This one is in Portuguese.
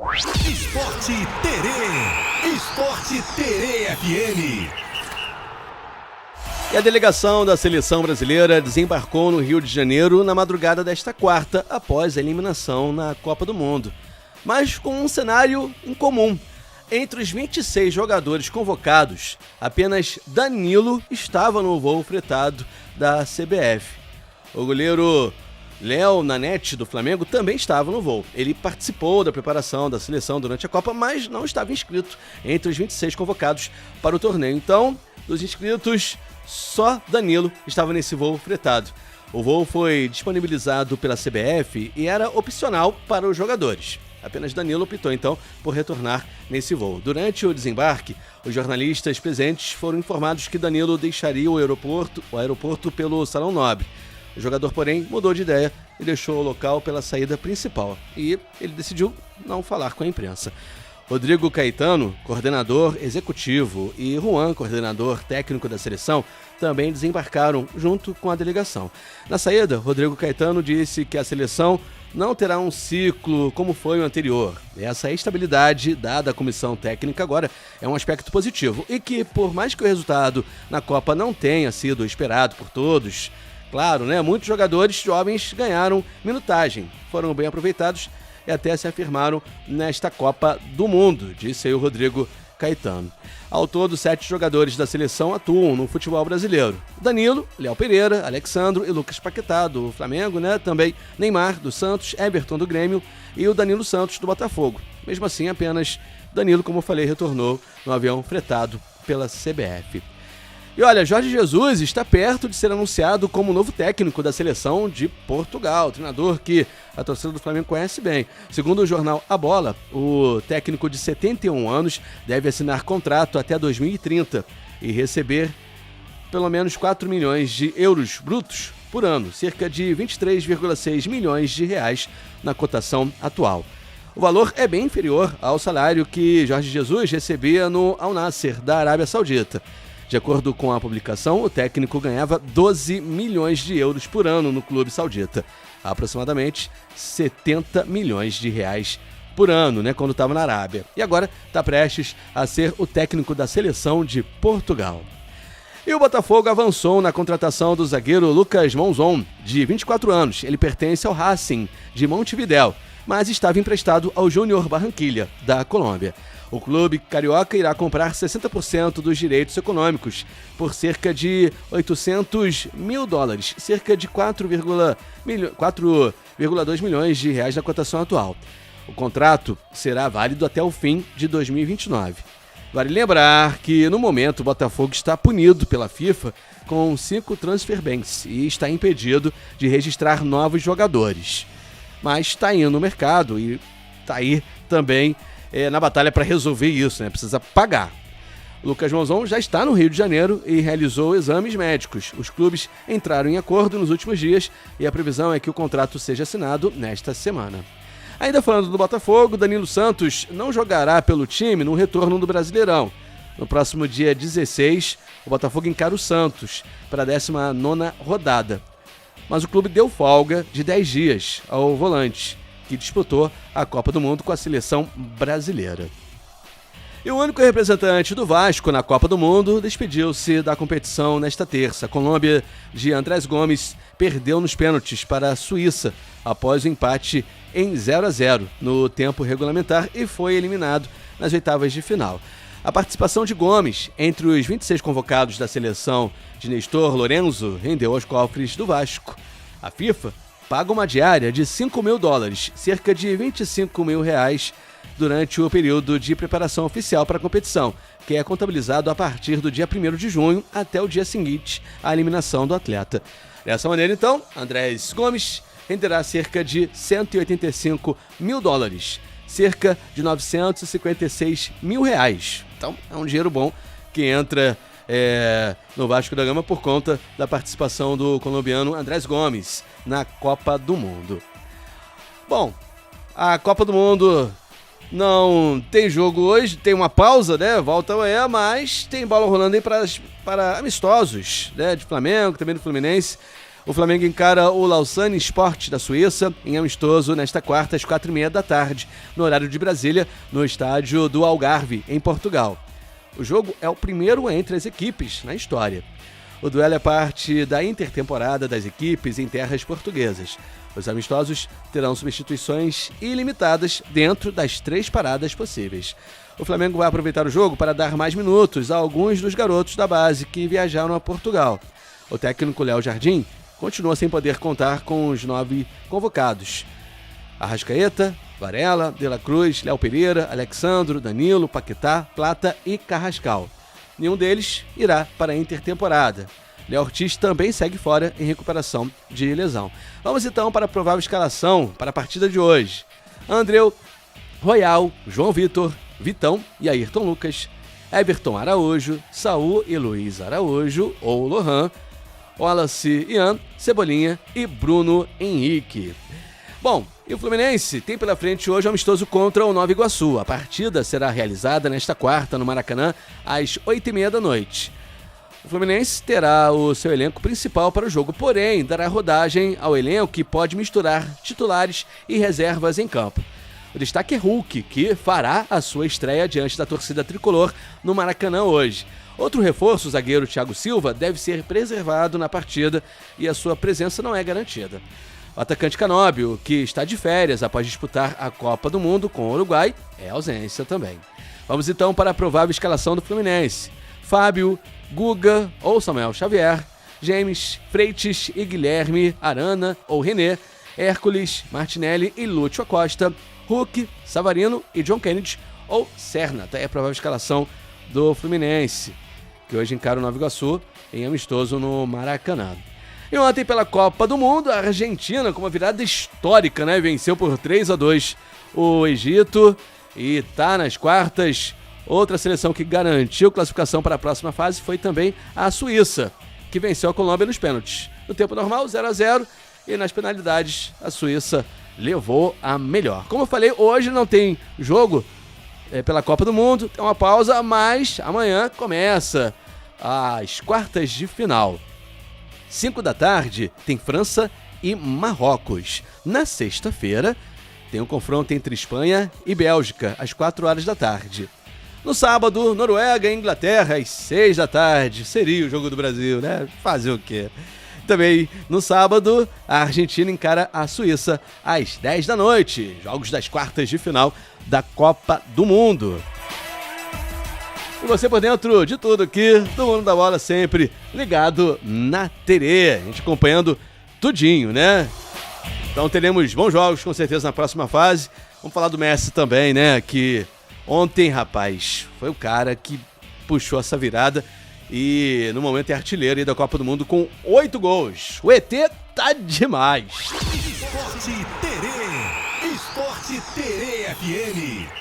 Esporte Terê. Esporte Terê FM. E a delegação da seleção brasileira desembarcou no Rio de Janeiro na madrugada desta quarta, após a eliminação na Copa do Mundo. Mas com um cenário incomum. Entre os 26 jogadores convocados, apenas Danilo estava no voo fretado da CBF. O goleiro Léo Nanete, do Flamengo, também estava no voo. Ele participou da preparação da seleção durante a Copa, mas não estava inscrito entre os 26 convocados para o torneio. Então, dos inscritos, só Danilo estava nesse voo fretado. O voo foi disponibilizado pela CBF e era opcional para os jogadores. Apenas Danilo optou, então, por retornar nesse voo. Durante o desembarque, os jornalistas presentes foram informados que Danilo deixaria o aeroporto pelo Salão Nobre. O jogador, porém, mudou de ideia e deixou o local pela saída principal. E ele decidiu não falar com a imprensa. Rodrigo Caetano, coordenador executivo, e Juan, coordenador técnico da seleção, também desembarcaram junto com a delegação. Na saída, Rodrigo Caetano disse que a seleção não terá um ciclo como foi o anterior. Essa estabilidade dada à comissão técnica agora é um aspecto positivo e que, por mais que o resultado na Copa não tenha sido esperado por todos, claro, né? Muitos jogadores jovens ganharam minutagem, foram bem aproveitados e até se afirmaram nesta Copa do Mundo, disse aí o Rodrigo Caetano. Ao todo, 7 jogadores da seleção atuam no futebol brasileiro. Danilo, Léo Pereira, Alexandro e Lucas Paquetá, do Flamengo, né? Também Neymar, do Santos, Everton, do Grêmio e o Danilo Santos, do Botafogo. Mesmo assim, apenas Danilo, como eu falei, retornou no avião fretado pela CBF. E olha, Jorge Jesus está perto de ser anunciado como novo técnico da seleção de Portugal, treinador que a torcida do Flamengo conhece bem. Segundo o jornal A Bola, o técnico de 71 anos deve assinar contrato até 2030 e receber pelo menos 4 milhões de euros brutos por ano, cerca de 23,6 milhões de reais na cotação atual. O valor é bem inferior ao salário que Jorge Jesus recebia no Al Nassr, da Arábia Saudita. De acordo com a publicação, o técnico ganhava 12 milhões de euros por ano no clube saudita, aproximadamente 70 milhões de reais por ano, né, quando estava na Arábia. E agora está prestes a ser o técnico da seleção de Portugal. E o Botafogo avançou na contratação do zagueiro Lucas Monzon, de 24 anos. Ele pertence ao Racing de Montevidéu, mas estava emprestado ao Júnior Barranquilla, da Colômbia. O clube carioca irá comprar 60% dos direitos econômicos por cerca de $800 mil, cerca de 4,2 milhões de reais na cotação atual. O contrato será válido até o fim de 2029. Vale lembrar que, no momento, o Botafogo está punido pela FIFA com 5 transfer bans e está impedido de registrar novos jogadores. Mas está aí no mercado e está aí também na batalha para resolver isso, né? Precisa pagar. O Lucas Monzon já está no Rio de Janeiro e realizou exames médicos. Os clubes entraram em acordo nos últimos dias e a previsão é que o contrato seja assinado nesta semana. Ainda falando do Botafogo, Danilo Santos não jogará pelo time no retorno do Brasileirão. No próximo dia 16, o Botafogo encara o Santos para a 19ª rodada. Mas o clube deu folga de 10 dias ao volante, que disputou a Copa do Mundo com a seleção brasileira. E o único representante do Vasco na Copa do Mundo despediu-se da competição nesta terça. A Colômbia de Andrés Gomes perdeu nos pênaltis para a Suíça após o empate em 0-0 no tempo regulamentar e foi eliminado nas oitavas de final. A participação de Gomes entre os 26 convocados da seleção de Nestor Lorenzo rendeu aos cofres do Vasco. A FIFA paga uma diária de $5 mil, cerca de 25 mil reais, durante o período de preparação oficial para a competição, que é contabilizado a partir do dia 1º de junho até o dia seguinte à eliminação do atleta. Dessa maneira, então, Andrés Gomes renderá cerca de $185 mil, cerca de 956 mil reais. Então, é um dinheiro bom que entra no Vasco da Gama por conta da participação do colombiano Andrés Gomes na Copa do Mundo. Bom, a Copa do Mundo não tem jogo hoje, tem uma pausa, né? Volta amanhã, mas tem bola rolando aí para amistosos, né? De Flamengo, também do Fluminense. O Flamengo encara o Lausanne Sport da Suíça em amistoso nesta quarta às 4h30 da tarde, no horário de Brasília, no estádio do Algarve, em Portugal. O jogo é o primeiro entre as equipes na história. O duelo é parte da intertemporada das equipes em terras portuguesas. Os amistosos terão substituições ilimitadas dentro das 3 paradas possíveis. O Flamengo vai aproveitar o jogo para dar mais minutos a alguns dos garotos da base que viajaram a Portugal. O técnico Léo Jardim continua sem poder contar com os 9 convocados: Arrascaeta, Varela, De La Cruz, Léo Pereira, Alexandro, Danilo, Paquetá, Plata e Carrascal. Nenhum deles irá para a intertemporada. Léo Ortiz também segue fora em recuperação de lesão. Vamos então para a provável escalação para a partida de hoje. Andreu, Royal, João Vitor, Vitão e Ayrton Lucas, Everton Araújo, Saul e Luiz Araújo ou Lohan, Wallace, Ian, Cebolinha e Bruno Henrique. Bom, e o Fluminense tem pela frente hoje um amistoso contra o Nova Iguaçu. A partida será realizada nesta quarta no Maracanã às 8h30 da noite. O Fluminense terá o seu elenco principal para o jogo, porém dará rodagem ao elenco que pode misturar titulares e reservas em campo. O destaque é Hulk, que fará a sua estreia diante da torcida tricolor no Maracanã hoje. Outro reforço, o zagueiro Thiago Silva, deve ser preservado na partida e a sua presença não é garantida. O atacante Canóbio, que está de férias após disputar a Copa do Mundo com o Uruguai, é ausência também. Vamos então para a provável escalação do Fluminense. Fábio, Guga ou Samuel Xavier, James, Freitas e Guilherme, Arana ou René, Hércules, Martinelli e Lúcio Acosta, Hulk, Savarino e John Kennedy ou Serna. Tá aí a provável escalação do Fluminense, que hoje encara o Nova Iguaçu em amistoso no Maracanã. E ontem, pela Copa do Mundo, a Argentina, com uma virada histórica, né? Venceu por 3-2 o Egito e tá nas quartas. Outra seleção que garantiu classificação para a próxima fase foi também a Suíça, que venceu a Colômbia nos pênaltis. No tempo normal, 0-0, e nas penalidades, a Suíça levou a melhor. Como eu falei, hoje não tem jogo pela Copa do Mundo, tem uma pausa, mas amanhã começa as quartas de final. 5 da tarde tem França e Marrocos. Na sexta-feira tem um confronto entre Espanha e Bélgica, às 4 horas da tarde. No sábado, Noruega e Inglaterra, às 6 da tarde. Seria o jogo do Brasil, né? Fazer o quê? Também no sábado, a Argentina encara a Suíça às 10 da noite. Jogos das quartas de final da Copa do Mundo. E você por dentro de tudo aqui, do Mundo da Bola, sempre ligado na TV. A gente acompanhando tudinho, né? Então teremos bons jogos, com certeza, na próxima fase. Vamos falar do Messi também, né? Que ontem, rapaz, foi o cara que puxou essa virada e no momento é artilheiro aí da Copa do Mundo com 8 gols. O ET tá demais. Esporte Terê FM.